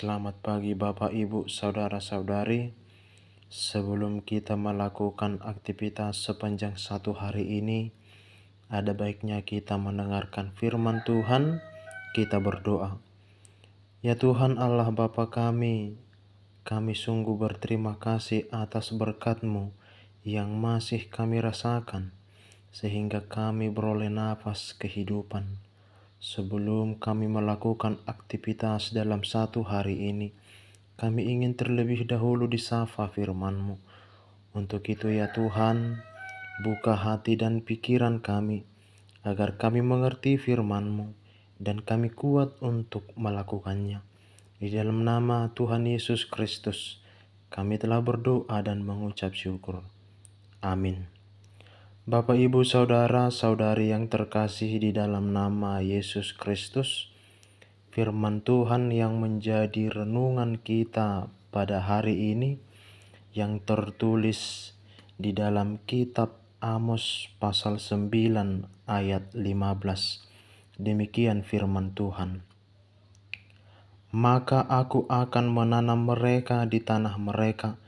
Selamat pagi Bapak, Ibu, Saudara-saudari. Sebelum kita melakukan aktivitas sepanjang satu hari ini, ada baiknya kita mendengarkan firman Tuhan. Kita berdoa. Ya Tuhan Allah Bapa kami sungguh berterima kasih atas berkat-Mu yang masih kami rasakan, sehingga kami beroleh nafas kehidupan. Sebelum kami melakukan aktivitas dalam satu hari ini, kami ingin terlebih dahulu disapa firman-Mu. Untuk itu ya Tuhan, buka hati dan pikiran kami, agar kami mengerti firman-Mu, dan kami kuat untuk melakukannya. Di dalam nama Tuhan Yesus Kristus, kami telah berdoa dan mengucap syukur. Amin. Bapak, Ibu, Saudara-saudari yang terkasih di dalam nama Yesus Kristus, firman Tuhan yang menjadi renungan kita pada hari ini yang tertulis di dalam kitab Amos pasal 9 ayat 15. Demikian firman Tuhan. Maka aku akan menanam mereka di tanah mereka,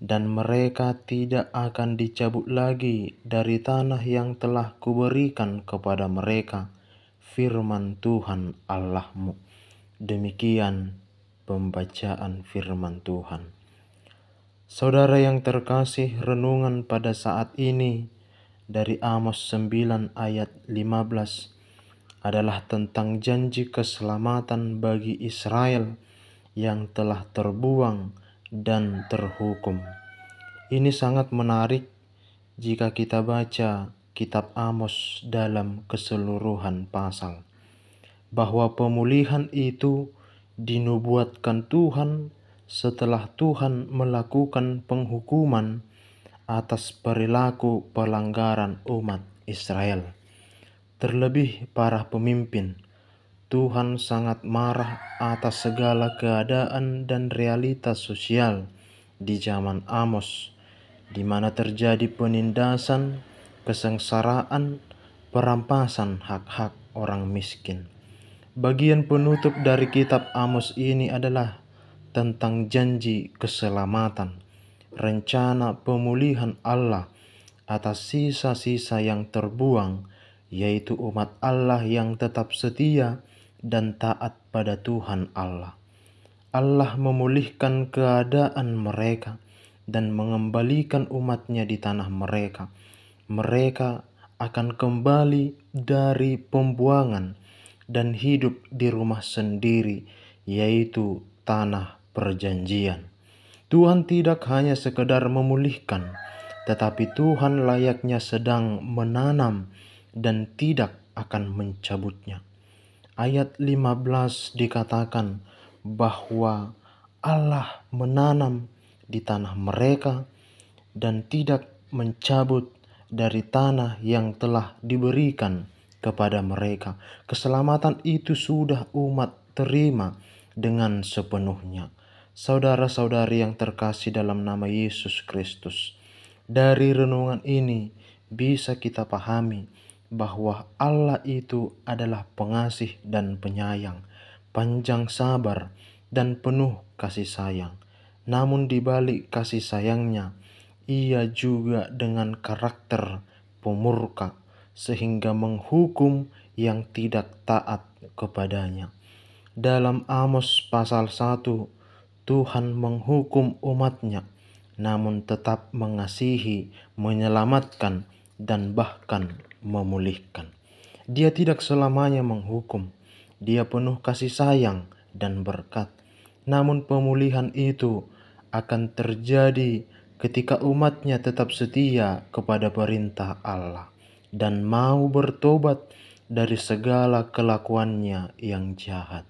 dan mereka tidak akan dicabut lagi dari tanah yang telah kuberikan kepada mereka, firman Tuhan Allahmu. Demikian pembacaan firman Tuhan. Saudara yang terkasih, renungan pada saat ini dari Amos 9 ayat 15 adalah tentang janji keselamatan bagi Israel yang telah terbuang dan terhukum. Ini sangat menarik jika kita baca kitab Amos dalam keseluruhan pasal, bahwa pemulihan itu dinubuatkan Tuhan setelah Tuhan melakukan penghukuman atas perilaku pelanggaran umat Israel. Terlebih para pemimpin, Tuhan sangat marah atas segala keadaan dan realitas sosial di zaman Amos, di mana terjadi penindasan, kesengsaraan, perampasan hak-hak orang miskin. Bagian penutup dari kitab Amos ini adalah tentang janji keselamatan, rencana pemulihan Allah atas sisa-sisa yang terbuang, yaitu umat Allah yang tetap setia dan taat pada Tuhan Allah. Allah memulihkan keadaan mereka dan mengembalikan umatnya di tanah mereka. Mereka akan kembali dari pembuangan dan hidup di rumah sendiri, yaitu tanah perjanjian. Tuhan tidak hanya sekedar memulihkan, tetapi Tuhan layaknya sedang menanam dan tidak akan mencabutnya. Ayat 15 dikatakan bahwa Allah menanam di tanah mereka dan tidak mencabut dari tanah yang telah diberikan kepada mereka. Keselamatan itu sudah umat terima dengan sepenuhnya. Saudara-saudari yang terkasih dalam nama Yesus Kristus, dari renungan ini bisa kita pahami bahwa Allah itu adalah pengasih dan penyayang, panjang sabar dan penuh kasih sayang. Namun di balik kasih sayangnya, Ia juga dengan karakter pemurka, sehingga menghukum yang tidak taat kepadanya. Dalam Amos pasal 1, Tuhan menghukum umatnya, namun tetap mengasihi, menyelamatkan, dan bahkan memulihkan. Dia tidak selamanya menghukum. Dia penuh kasih sayang dan berkat. Namun pemulihan itu akan terjadi ketika umatnya tetap setia kepada perintah Allah dan mau bertobat dari segala kelakuannya yang jahat.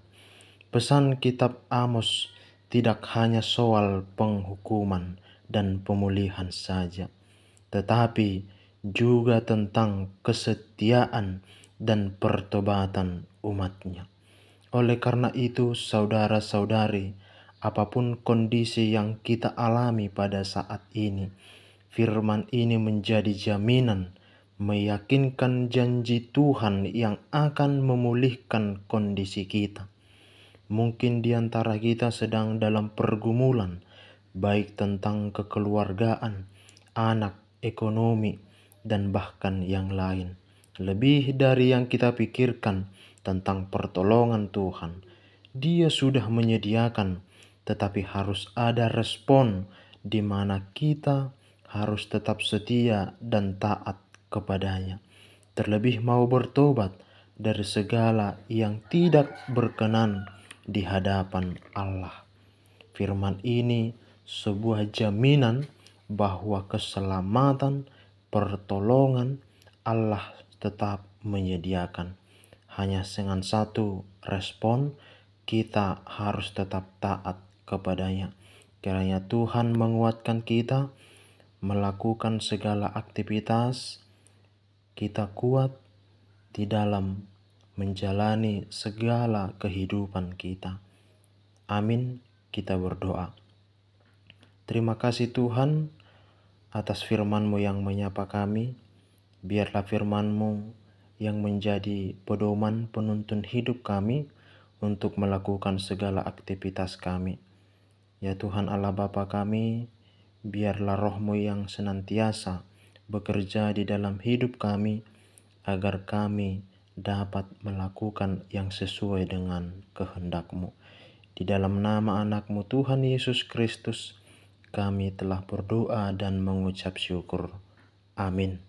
Pesan kitab Amos tidak hanya soal penghukuman dan pemulihan saja, tetapi juga tentang kesetiaan dan pertobatan umatnya. Oleh karena itu, saudara-saudari, apapun kondisi yang kita alami pada saat ini, firman ini menjadi jaminan, meyakinkan janji Tuhan yang akan memulihkan kondisi kita, Mungkin di antara kita sedang dalam pergumulan, baik tentang kekeluargaan, anak, ekonomi, dan bahkan yang lain. Lebih dari yang kita pikirkan tentang pertolongan Tuhan. Dia sudah menyediakan, tetapi harus ada respon di mana kita harus tetap setia dan taat kepadanya. Terlebih mau bertobat dari segala yang tidak berkenan di hadapan Allah. Firman ini sebuah jaminan bahwa keselamatan, pertolongan Allah tetap menyediakan. Hanya dengan satu respon, kita harus tetap taat kepadanya. Kiranya Tuhan menguatkan kita melakukan segala aktivitas, kita kuat di dalam menjalani segala kehidupan kita. Amin. Kita berdoa. Terima kasih Tuhan atas firman-Mu yang menyapa kami. Biarlah firman-Mu yang menjadi pedoman penuntun hidup kami untuk melakukan segala aktivitas kami. Ya Tuhan Allah Bapa kami, biarlah Roh-Mu yang senantiasa bekerja di dalam hidup kami, agar kami dapat melakukan yang sesuai dengan kehendak-Mu. Di dalam nama anak-Mu Tuhan Yesus Kristus, kami telah berdoa dan mengucap syukur. Amin.